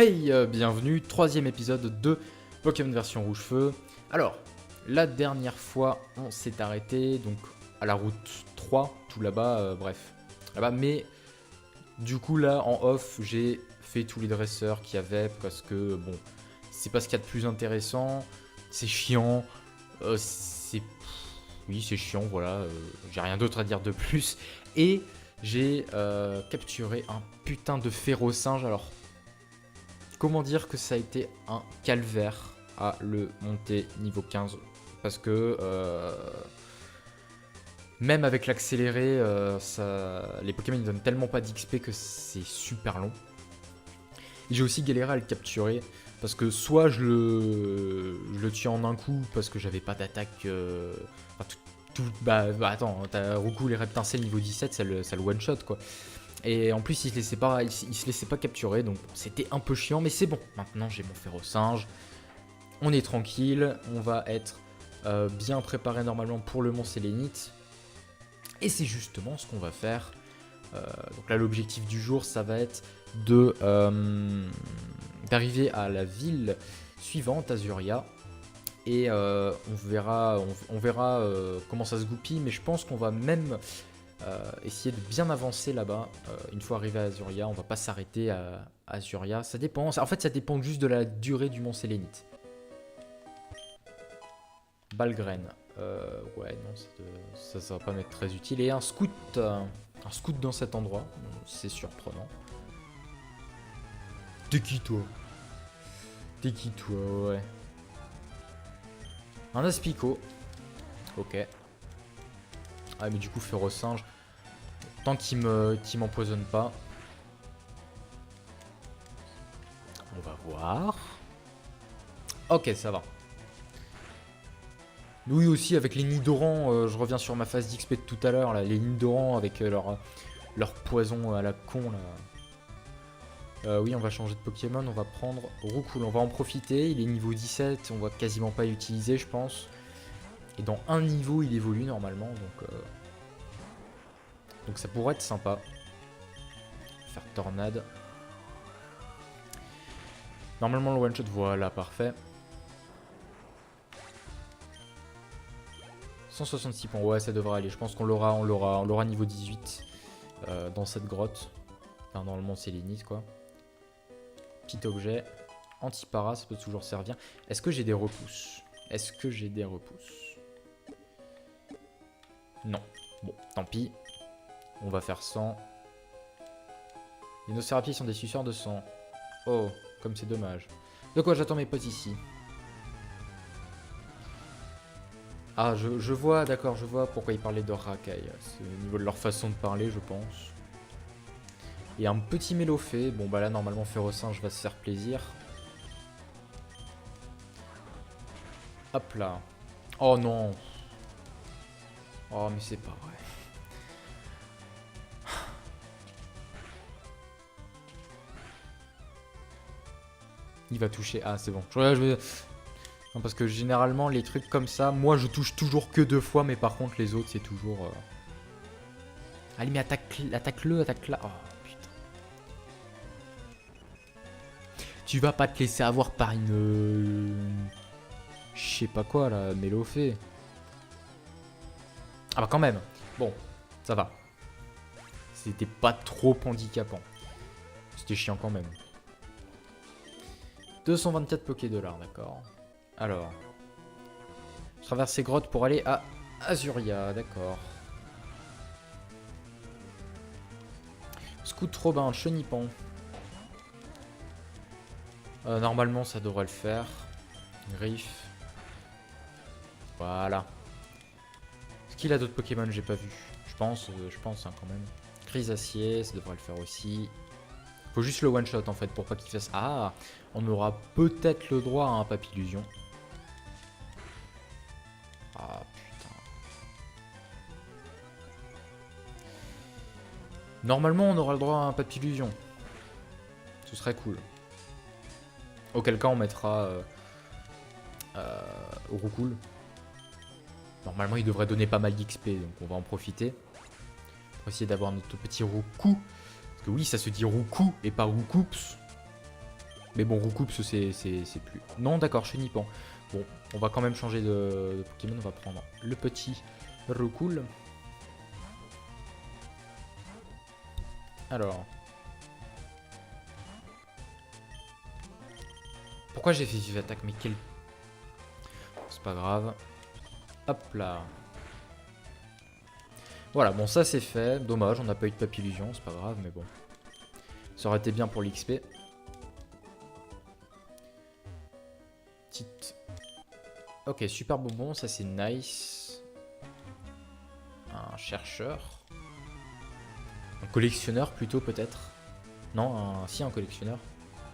Hey, bienvenue, troisième épisode de Pokémon version rouge-feu. Alors, la dernière fois, on s'est arrêté donc à la route 3, tout là-bas, bref. Là-bas, mais du coup là, en off, j'ai fait tous les dresseurs qu'il y avait parce que, bon, c'est pas ce qu'il y a de plus intéressant, c'est chiant, oui, c'est chiant, voilà, j'ai rien d'autre à dire de plus. Et j'ai capturé un putain de férocinge, alors... Comment dire que ça a été un calvaire à le monter niveau 15 parce que même avec l'accéléré, les Pokémon ne donnent tellement pas d'XP que c'est super long. Et j'ai aussi galéré à le capturer parce que soit je le tue en un coup parce que j'avais pas d'attaque. Bah attends, t'as Roucou les Reptincelles niveau 17, ça le one shot quoi. Et en plus, il se laissait pas capturer, donc c'était un peu chiant, mais c'est bon. Maintenant, j'ai mon férocinge. On est tranquille. On va être bien préparé normalement pour le Mont Sélénite. Et c'est justement ce qu'on va faire. Donc là, l'objectif du jour, ça va être d'arriver à la ville suivante, Azuria. Et on verra comment ça se goupille, mais je pense qu'on va même... essayer de bien avancer là-bas. Une fois arrivé à Azuria, on va pas s'arrêter à Azuria. Ça dépend. En fait, ça dépend juste de la durée du Mont Sélénite. Balgraine. Ouais, non, ça va pas m'être très utile. Et un scout dans cet endroit. C'est surprenant. T'es qui toi? Ouais. Un Aspico. Ok. Ah mais du coup férocinge, tant qu'il m'empoisonne pas. On va voir. Ok, ça va. Oui aussi avec les Nidoran, je reviens sur ma phase d'XP de tout à l'heure, là, les Nidoran avec leur poison à la con là. Oui, on va changer de Pokémon, on va prendre Roucoule, on va en profiter, il est niveau 17, on va quasiment pas l'utiliser je pense. Et dans un niveau il évolue normalement, donc ça pourrait être sympa. Faire tornade. Normalement le one shot, voilà, parfait. 166 points, ouais ça devrait aller. Je pense qu'on l'aura niveau 18 dans cette grotte. Enfin, dans le Mont Sélénite quoi. Petit objet. Antipara, ça peut toujours servir. Est-ce que j'ai des repousses? Non. Bon, tant pis. On va faire 100. Les Nocerapies sont des suceurs de sang. Oh, comme c'est dommage. De quoi j'attends mes potes ici. Ah, je vois, d'accord, je vois pourquoi ils parlaient de Rakai. C'est au niveau de leur façon de parler, je pense. Et un petit Mélophée. Bon, bah là, normalement, Férocinge va se faire plaisir. Hop là. Oh non. Oh, mais c'est pas vrai. Il va toucher. Ah, c'est bon. Non, parce que généralement, les trucs comme ça, moi, je touche toujours que 2 fois, mais par contre, les autres, c'est toujours... Allez, mais attaque-le, attaque-là. Oh, putain. Tu vas pas te laisser avoir par une... Je sais pas quoi, là, Mélophée. Ah bah quand même. Bon, ça va. C'était pas trop handicapant. C'était chiant quand même. 224 Pokédollars, d'accord. Alors. Je traverse ces grottes pour aller à Azuria, d'accord. Scout Robin, Chenipan. Normalement, ça devrait le faire. Griffe. Voilà. Est-ce qu'il a d'autres Pokémon? J'ai pas vu. Je pense hein, quand même. Chrysacier, ça devrait le faire aussi. Faut juste le one shot en fait pour pas qu'il fasse... Ah, on aura peut-être le droit à un Papillusion. Ah putain. Normalement on aura le droit à un Papillusion. Ce serait cool. Auquel cas on mettra Roucoule. Normalement il devrait donner pas mal d'XP donc on va en profiter. Pour essayer d'avoir notre petit Roucou. Parce que oui ça se dit Roucou et pas Roucoups. Mais bon, Roucoups, c'est plus... Non, d'accord, Chenipan. Bon, on va quand même changer de Pokémon. On va prendre le petit Roucoule. Alors... Pourquoi j'ai fait vive attaque? Mais quel... C'est pas grave. Hop là. Voilà, bon ça c'est fait. Dommage, on n'a pas eu de papillusion, c'est pas grave, mais bon. Ça aurait été bien pour l'XP. Petite... Ok, super bonbon, ça c'est nice. Un chercheur. Un collectionneur plutôt peut-être. Non, si un collectionneur.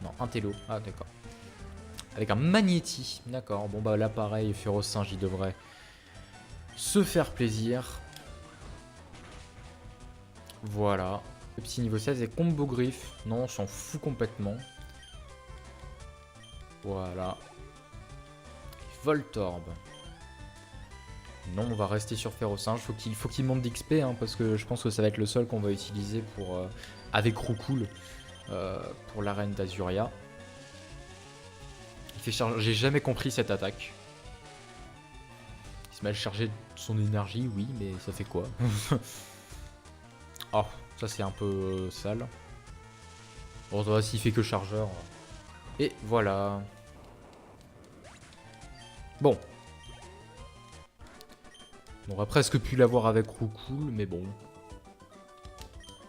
Non, un télo. Ah d'accord. Avec un magnéti. D'accord, bon bah là pareil, Férocinge il devrait se faire plaisir. Voilà. Le petit niveau 16 et combo griffe. Non, on s'en fout complètement. Voilà. Voltorb. Non, on va rester sur Férocinge. Faut qu'il monte d'XP, hein, parce que je pense que ça va être le seul qu'on va utiliser pour avec Roucoule pour l'arène d'Azuria. Il fait charger. J'ai jamais compris cette attaque. Il se met à charger de son énergie, oui, mais ça fait quoi? Oh, ça c'est un peu sale. Bon, s'il fait que chargeur. Et voilà. Bon. On aurait presque pu l'avoir avec Roucoule, mais bon.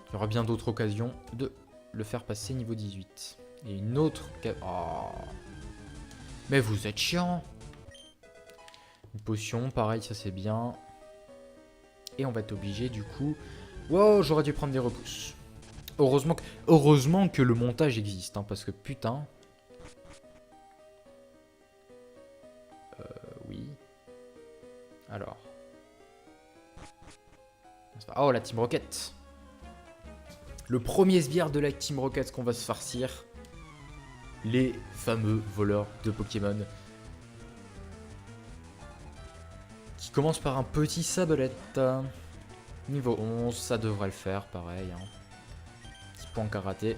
Il y aura bien d'autres occasions de le faire passer niveau 18. Et une autre... Oh. Mais vous êtes chiant. Une potion, pareil, ça c'est bien. Et on va être obligé du coup... Wow, j'aurais dû prendre des repousses. Heureusement que le montage existe, hein, parce que putain... Oui. Alors... Oh, la Team Rocket. Le premier sbire de la Team Rocket qu'on va se farcir. Les fameux voleurs de Pokémon. Qui commence par un petit sablette. Niveau 11, ça devrait le faire, pareil. Hein. Petit point karaté.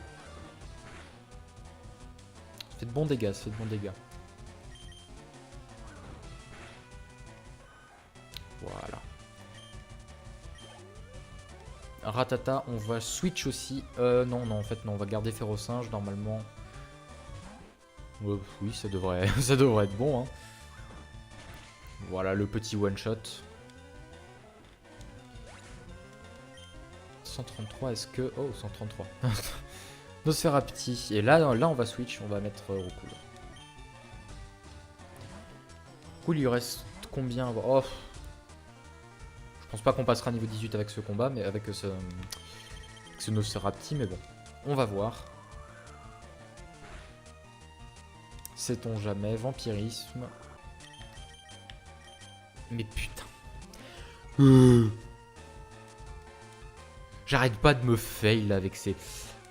Ça fait de bons dégâts, ça fait de bons dégâts. Voilà. Ratata, on va switch aussi. Non, en fait, non, on va garder Férocinge, normalement. Oui, ça devrait être bon. Hein. Voilà, le petit one-shot. 133, est-ce que... Oh, 133. Nosferapti. Et là, on va switch, on va mettre Roucoule. Cool, il lui reste combien? Oh. Je pense pas qu'on passera niveau 18 avec ce combat, mais avec ce Nosferapti, mais bon, on va voir. Sait-on jamais, vampirisme. Mais putain. J'arrête pas de me fail avec ces...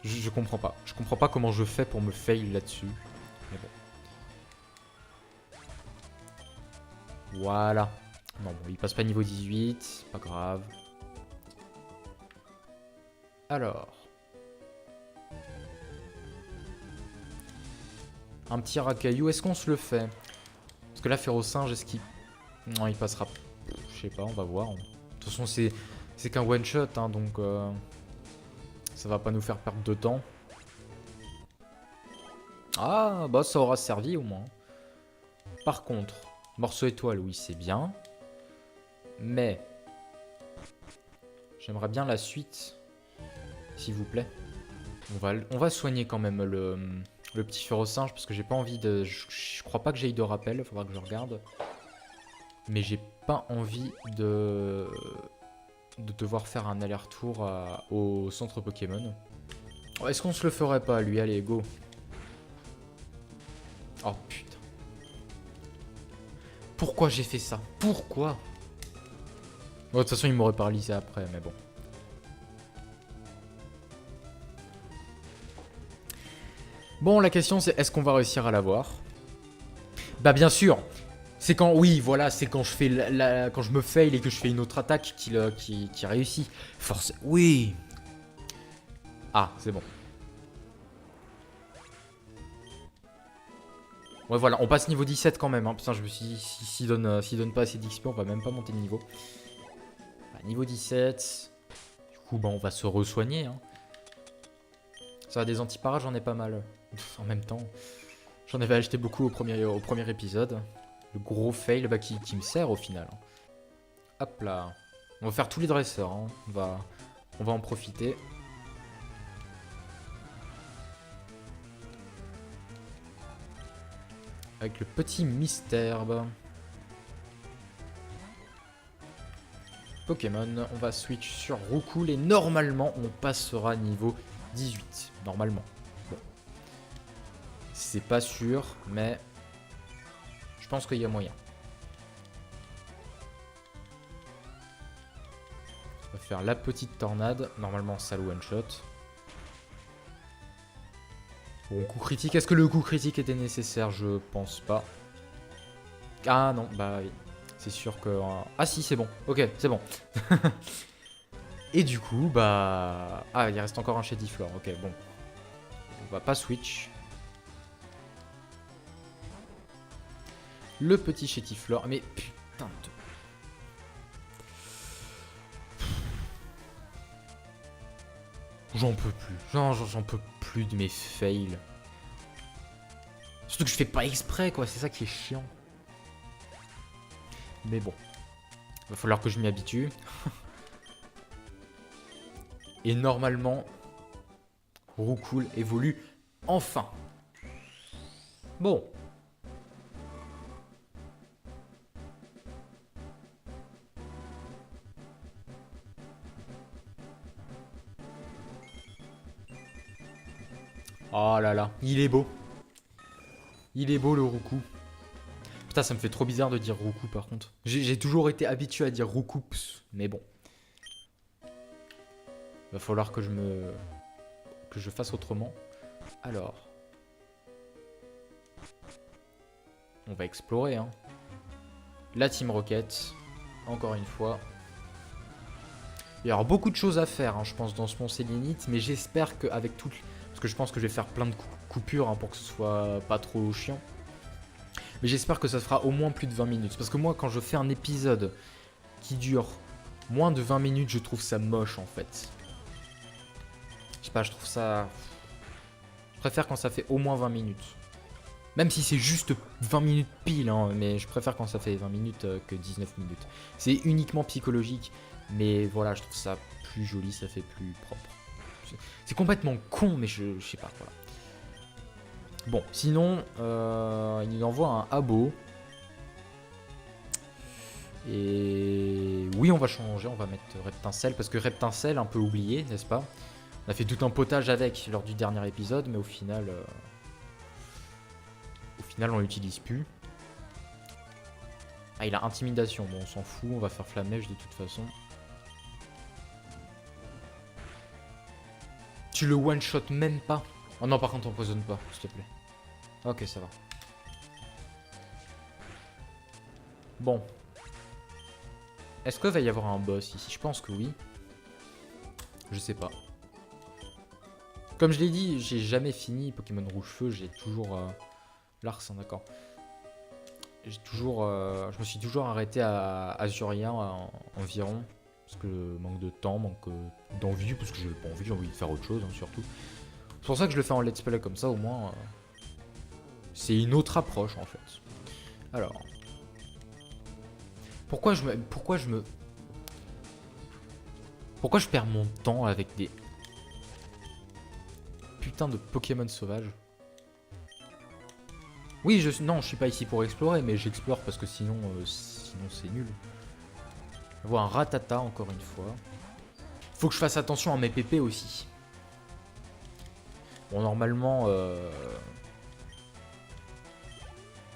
Je comprends pas. Je comprends pas comment je fais pour me fail là-dessus. Mais bon. Voilà. Non, bon, il passe pas niveau 18, pas grave. Alors. Un petit racaillou, est-ce qu'on se le fait? Parce que là, Férocinge, est-ce qu'il... Non, il passera... Je sais pas, on va voir. De toute façon, c'est qu'un one-shot, hein, donc... Ça va pas nous faire perdre de temps. Ah, bah ça aura servi au moins. Par contre, morceau étoile, oui, c'est bien. Mais j'aimerais bien la suite, s'il vous plaît. On va soigner quand même le petit Férocinge parce que j'ai pas envie de... Je crois pas que j'ai eu de rappel, faudra que je regarde. Mais j'ai pas envie de devoir faire un aller-retour au centre Pokémon. Oh, est-ce qu'on se le ferait pas lui? Allez, go. Oh putain. Pourquoi j'ai fait ça? Pourquoi? Bon, de toute façon, il m'aurait paralysé après, mais bon. Bon, la question c'est est-ce qu'on va réussir à l'avoir? Bah bien sûr. C'est quand, oui, voilà, c'est quand je fais quand je me fail et que je fais une autre attaque qui réussit. Force, oui. Ah, c'est bon. Ouais, voilà, on passe niveau 17 quand même. Hein. Putain, je me suis dit, s'il donne pas assez d'XP, on va même pas monter de niveau. Bah, niveau 17. Du coup, bah, on va se re-soigner. Hein. Ça va, des antiparages, j'en ai pas mal. En même temps, j'en avais acheté beaucoup au premier épisode. Le gros fail bah, qui me sert au final. Hop là. On va faire tous les dresseurs. Hein. On va en profiter. Avec le petit mystère. Pokémon, on va switch sur Roucoule et normalement on passera niveau 18. Normalement. Bon. C'est pas sûr, mais je pense qu'il y a moyen. On va faire la petite tornade. Normalement, ça le one shot. Bon, coup critique. Est-ce que le coup critique était nécessaire? Je pense pas. Ah non, bah oui. C'est sûr que... Ah si, c'est bon. Ok, c'est bon. Et du coup, bah... Ah, il reste encore un Chétiflore. Ok, bon. On va pas switch. Le petit Chétiflore. Mais putain de... J'en peux plus. J'en peux plus de mes fails. Surtout que je fais pas exprès, quoi. C'est ça qui est chiant. Mais bon. Va falloir que je m'y habitue. Et normalement, Roucoule évolue enfin. Bon. Oh là là, il est beau. Il est beau le Roucou. Putain, ça me fait trop bizarre de dire Roucou par contre. J'ai toujours été habitué à dire Roucoups, mais bon. Va falloir que je fasse autrement. Alors. On va explorer, hein. La Team Rocket. Encore une fois. Il y aura beaucoup de choses à faire, hein, je pense, dans ce Mont Sélénite. Mais j'espère qu'avec tout... Parce que je pense que je vais faire plein de coupures hein, pour que ce soit pas trop chiant. Mais j'espère que ça fera au moins plus de 20 minutes. Parce que moi, quand je fais un épisode qui dure moins de 20 minutes, je trouve ça moche, en fait. Je sais pas, je trouve ça... Je préfère quand ça fait au moins 20 minutes. Même si c'est juste 20 minutes pile, hein, mais je préfère quand ça fait 20 minutes que 19 minutes. C'est uniquement psychologique, mais voilà, je trouve ça plus joli, ça fait plus propre. C'est complètement con, mais je sais pas, voilà. Bon, sinon, il nous envoie un abo. Et oui, on va changer, on va mettre Reptincelle, parce que Reptincelle, un peu oublié, n'est-ce pas? On a fait tout un potage avec lors du dernier épisode, mais au final on l'utilise plus. Ah, il a intimidation, bon, on s'en fout, on va faire flammèche de toute façon. Tu le one-shot même pas. Oh non, par contre, empoisonne pas, s'il te plaît. Ok, ça va. Bon. Est-ce qu'il va y avoir un boss ici? Je pense que oui. Je sais pas. Comme je l'ai dit, j'ai jamais fini Pokémon Rouge-Feu, j'ai toujours... Larsen, d'accord. J'ai toujours... je me suis toujours arrêté à Azurien environ. Parce que manque de temps, manque d'envie, parce que j'ai pas envie, j'ai envie de faire autre chose, hein, surtout. C'est pour ça que je le fais en let's play comme ça, au moins... c'est une autre approche, en fait. Alors... Pourquoi je perds mon temps avec des... Putain de Pokémon sauvages. Oui, non, je suis pas ici pour explorer, mais j'explore parce que sinon c'est nul. On voit un Rattata encore une fois. Faut que je fasse attention à mes PP aussi. Bon, normalement,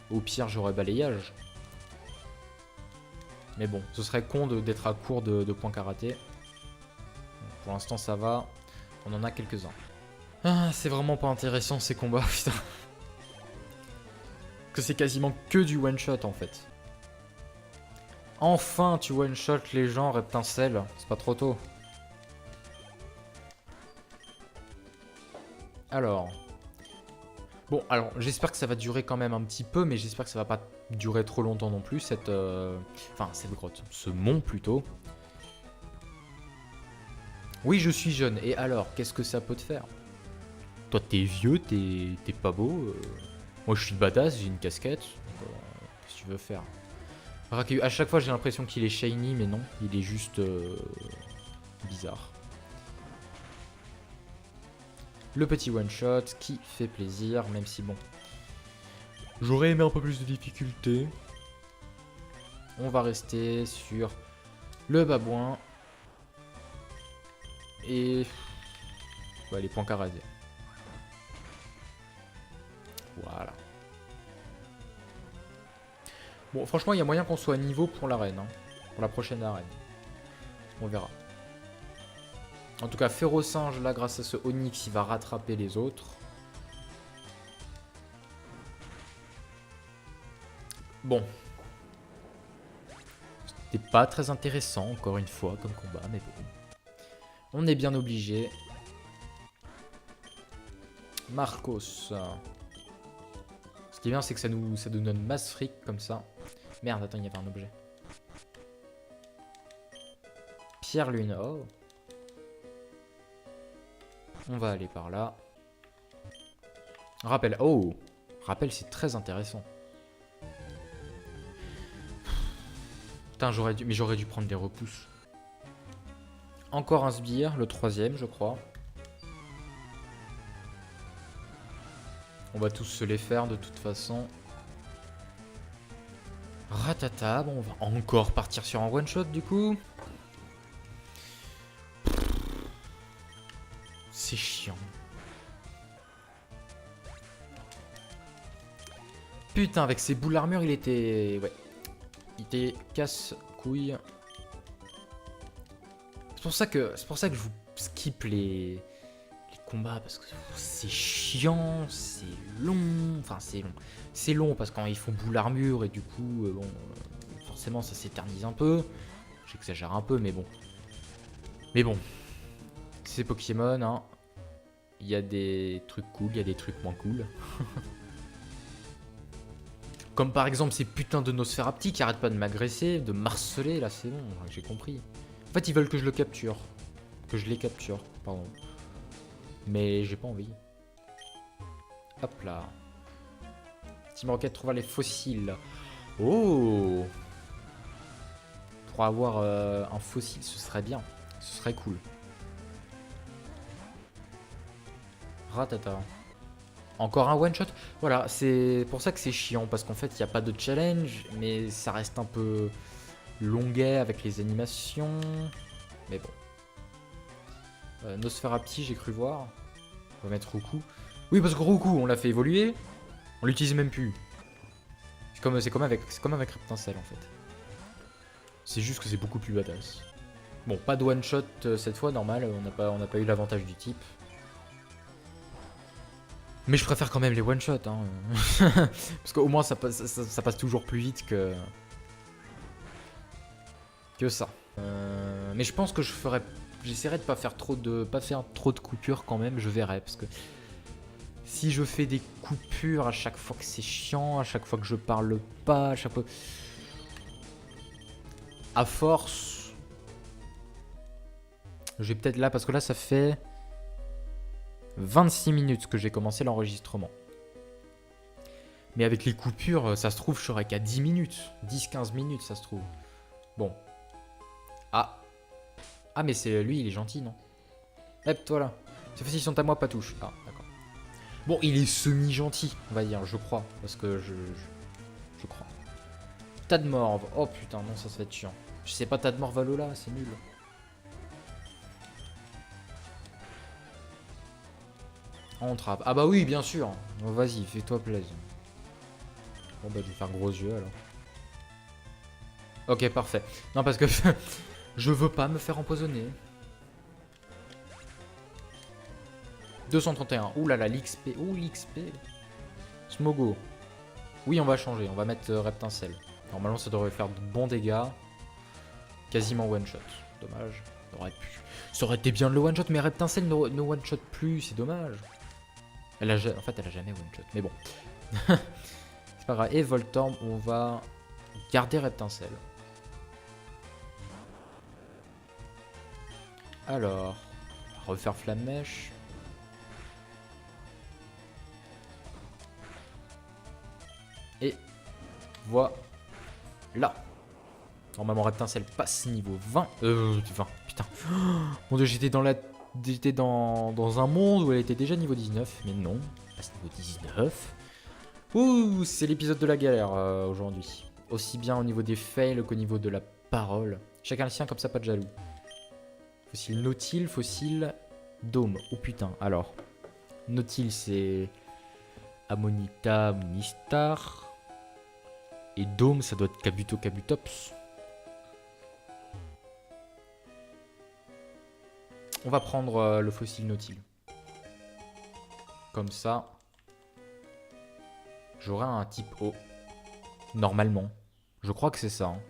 au pire, j'aurais balayage. Mais bon, ce serait con d'être à court de points karaté. Pour l'instant, ça va. On en a quelques-uns. Ah, c'est vraiment pas intéressant ces combats, putain. Que c'est quasiment que du one-shot en fait. Enfin, tu one-shot les gens, Reptincelle. C'est pas trop tôt. Alors. Bon, alors j'espère que ça va durer quand même un petit peu, mais j'espère que ça va pas durer trop longtemps non plus, cette grotte, ce mont plutôt. Oui, je suis jeune, et alors, qu'est-ce que ça peut te faire? Toi, t'es vieux, t'es pas beau. Moi, je suis badass, j'ai une casquette. Qu'est-ce que tu veux faire? À chaque fois, j'ai l'impression qu'il est shiny, mais non, il est juste bizarre. Le petit one-shot qui fait plaisir, même si bon... J'aurais aimé un peu plus de difficulté. On va rester sur le babouin. Et... ouais, les points carrés. Voilà. Bon, franchement, il y a moyen qu'on soit à niveau pour l'arène. Hein, pour la prochaine arène. On verra. En tout cas, Férocinge, là, grâce à ce Onyx, il va rattraper les autres. Bon. C'était pas très intéressant, encore une fois, comme combat, mais bon. On est bien obligé. Marcos. Ce qui est bien, c'est que ça nous donne masse fric, comme ça. Merde, attends, il y avait un objet. Pierre Lune, oh. On va aller par là. Rappel. Oh! Rappel, c'est très intéressant. Putain, j'aurais dû prendre des repousses. Encore un sbire, le 3e, je crois. On va tous se les faire de toute façon. Ratata, bon, on va encore partir sur un one-shot du coup. C'est chiant. Putain, avec ses boules d'armure, il était... ouais. Il était casse-couille. C'est pour ça que je vous skip les combats, parce que c'est chiant, c'est long. Enfin, c'est long. C'est long, parce que quand ils font boule d'armure, et du coup, bon... forcément, ça s'éternise un peu. J'exagère un peu, mais bon. Mais bon. C'est Pokémon, hein. Il y a des trucs cool, il y a des trucs moins cool. Comme par exemple ces putains de Nosferapti qui arrêtent pas de m'agresser, de m'harceler, là c'est bon, j'ai compris. En fait ils veulent que je le capture. Que je les capture, pardon. Mais j'ai pas envie. Hop là. Team Rocket trouva les fossiles. Oh! Pour avoir un fossile, ce serait bien. Ce serait cool. Ratata. Encore un one shot. Voilà, c'est pour ça que c'est chiant, parce qu'en fait il n'y a pas de challenge, mais ça reste un peu longuet avec les animations. Mais bon. Nosferapti, j'ai cru voir. On va mettre Roku. Oui, parce que Roku, on l'a fait évoluer. On l'utilise même plus. C'est comme avec Reptincelle en fait. C'est juste que c'est beaucoup plus badass. Bon, pas de one shot cette fois, normal. On n'a pas eu l'avantage du type. Mais je préfère quand même les one-shots, hein. Parce qu'au moins ça passe toujours plus vite que ça. Mais je pense que j'essaierai de pas faire trop de coupures quand même, je verrai, parce que si je fais des coupures à chaque fois que c'est chiant, à chaque fois que je parle pas, à chaque fois... À force... Je vais peut-être là, parce que là ça fait... 26 minutes que j'ai commencé l'enregistrement. Mais avec les coupures, ça se trouve, je serai qu'à 10 minutes. 10-15 minutes, ça se trouve. Bon. Ah. Ah, mais c'est lui, il est gentil, non? Hep, toi là. Ces fois-ci, ils sont à moi, pas touche. Ah, d'accord. Bon, il est semi-gentil, on va dire, je crois. Parce que je crois. Tadmorve. Oh putain, non, ça va être chiant. Je sais pas Tadmorve à Lola, c'est nul. On trappe. Ah bah oui, bien sûr. Oh, vas-y, fais-toi plaisir. Bon bah je vais faire gros yeux alors. Ok, parfait. Non parce que je veux pas me faire empoisonner. 231. Ouh là là, l'XP. Ouh l'XP. Smogo. Oui, on va changer. On va mettre Reptincelle. Normalement ça devrait faire de bons dégâts. Quasiment one shot. Dommage. Ça aurait été bien de le one shot, mais Reptincelle ne one shot plus. C'est dommage. En fait, elle a jamais one-shot. Mais bon. C'est pas grave. Et Voltorb, on va garder Reptincelle. Alors, on va refaire Flammèche. Et voilà. Normalement, Reptincelle passe niveau 20. 20, putain. Oh, mon dieu, j'étais dans un monde où elle était déjà niveau 19. Mais non, elle passe niveau 19. Ouh, c'est l'épisode de la galère aujourd'hui. Aussi bien au niveau des fails qu'au niveau de la parole. Chacun le sien, comme ça, pas de jaloux. Fossile Nautile, fossile Dôme. Oh putain, alors. Nautile, c'est Amonita, Monistar. Et Dôme, ça doit être Kabuto, Kabutops. On va prendre le fossile Nautile. Comme ça, j'aurai un type O. Normalement. Je crois que c'est ça. Hein.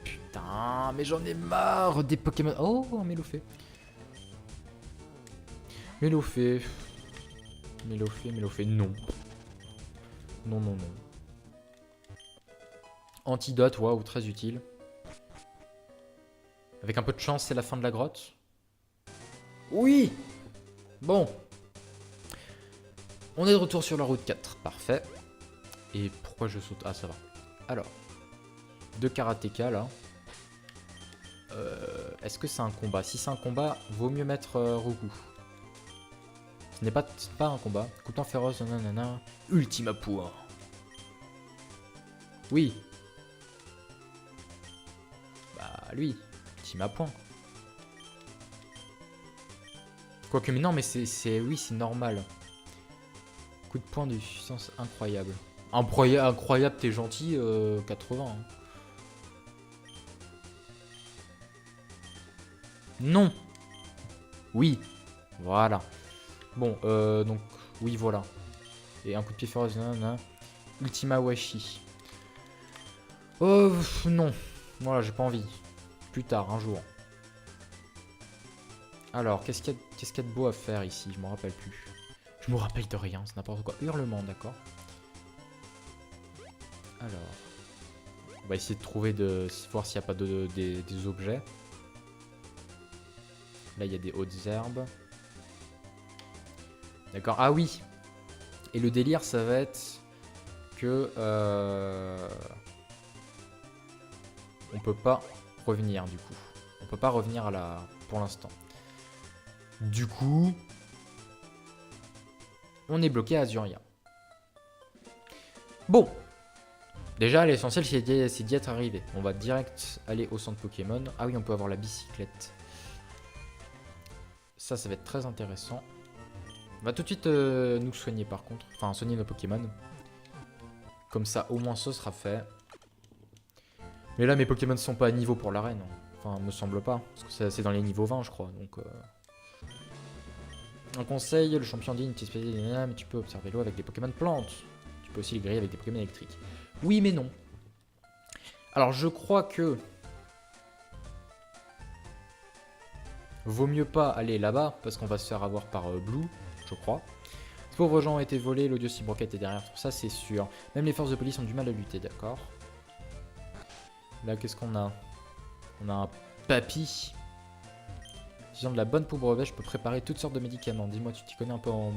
Putain, mais j'en ai marre des Pokémon. Oh, un Mélofée. Mélofée, non. Non. Antidote, waouh, très utile. Avec un peu de chance, c'est la fin de la grotte. Oui. Bon. On est de retour sur la route 4. Parfait. Et pourquoi je saute? Ah, ça va. Alors. 2 karatéka, là. Est-ce que c'est un combat? Si c'est un combat, vaut mieux mettre Roku. Ce n'est pas un combat. Couteau féroce, nanana. Ultima Pour. Oui. Bah, lui. Ultima Point. Quoique, mais non, mais oui, c'est normal. Coup de poing de puissance incroyable. Incroyable, t'es gentil, 80. Hein. Non. Oui. Voilà. Bon, donc, oui, voilà. Et un coup de pied féroce, nanana. Ultima Washi. Oh, non. Voilà, j'ai pas envie. Plus tard, un jour. Alors, qu'est-ce qu'il y a de beau à faire ici? Je m'en rappelle plus. Je me rappelle de rien, c'est n'importe quoi. Hurlement, d'accord. Alors. On va essayer de trouver voir s'il n'y a pas des objets. Là, il y a des hautes herbes. D'accord. Ah oui. Et le délire, ça va être que... on peut pas revenir, du coup. On peut pas revenir pour l'instant. Du coup... on est bloqué à Azuria. Bon. Déjà, l'essentiel, c'est d'y être arrivé. On va direct aller au centre Pokémon. Ah oui, on peut avoir la bicyclette. Ça va être très intéressant. On va tout de suite nous soigner par contre. Enfin, soigner nos Pokémon. Comme ça, au moins, ce sera fait. Mais là, mes Pokémon ne sont pas à niveau pour l'arène. Enfin, me semble pas. Parce que c'est dans les niveaux 20, je crois. Donc, un conseil, le champion dit une petite espèce de... mais tu peux observer l'eau avec des Pokémon plantes. Tu peux aussi les griller avec des Pokémon électriques. Oui, mais non. Alors, je crois que... vaut mieux pas aller là-bas, parce qu'on va se faire avoir par Blue, je crois. Ces pauvres gens ont été volés, l'audio Cibroquette est derrière tout ça, c'est sûr. Même les forces de police ont du mal à lutter, d'accord. Là, qu'est-ce qu'on a? On a un papy. Si j'ai de la bonne peau brevet, je peux préparer toutes sortes de médicaments. Dis-moi, tu t'y connais un peu en...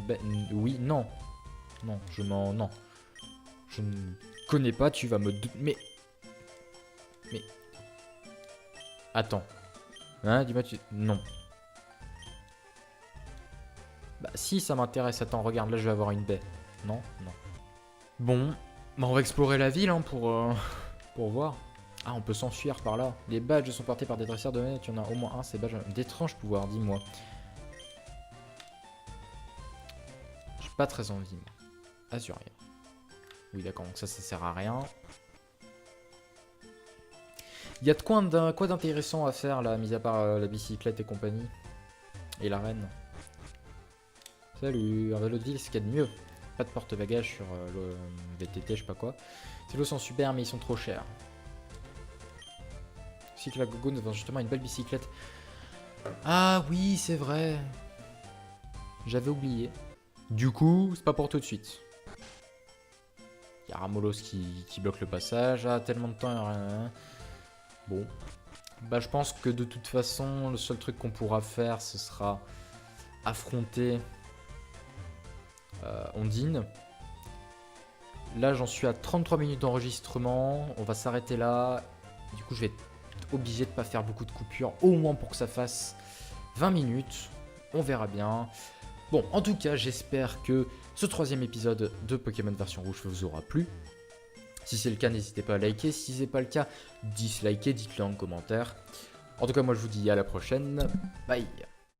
oui, non. Non, non. Je ne connais pas, tu vas me... Mais... Attends. Hein, dis-moi, non. Bah si, ça m'intéresse. Attends, regarde, là, je vais avoir une baie. Non. Bon, bah, on va explorer la ville, hein, pour voir. Ah, on peut s'enfuir par là. Les badges sont portés par des dresseurs de manette. Il y en a au moins un, ces badges. D'étranges pouvoirs, dis-moi. J'ai pas très envie, moi. Azuria. Oui, d'accord, donc ça sert à rien. Il y a de quoi d'intéressant à faire, là, mis à part la bicyclette et compagnie. Et l'arène. Salut, un vélo de ville, c'est ce qu'il y a de mieux. Pas de porte-bagages sur le VTT, je sais pas quoi. Ces vélos sont super, mais ils sont trop chers. Cycle à gogo nous vend justement une belle bicyclette. Ah oui, c'est vrai. j'avais oublié. Du coup, c'est pas pour tout de suite. Il y a Ramolos qui bloque le passage. Ah, tellement de temps. Bon. Bah, je pense que de toute façon, le seul truc qu'on pourra faire, ce sera affronter Ondine. Là, j'en suis à 33 minutes d'enregistrement. On va s'arrêter là. Du coup, je vais être obligé de ne pas faire beaucoup de coupures, au moins pour que ça fasse 20 minutes. On verra bien. Bon, en tout cas, j'espère que ce 3e épisode de Pokémon version rouge vous aura plu. Si c'est le cas, n'hésitez pas à liker. Si ce n'est pas le cas, dislikez, dites-le en commentaire. En tout cas, moi, je vous dis à la prochaine. Bye.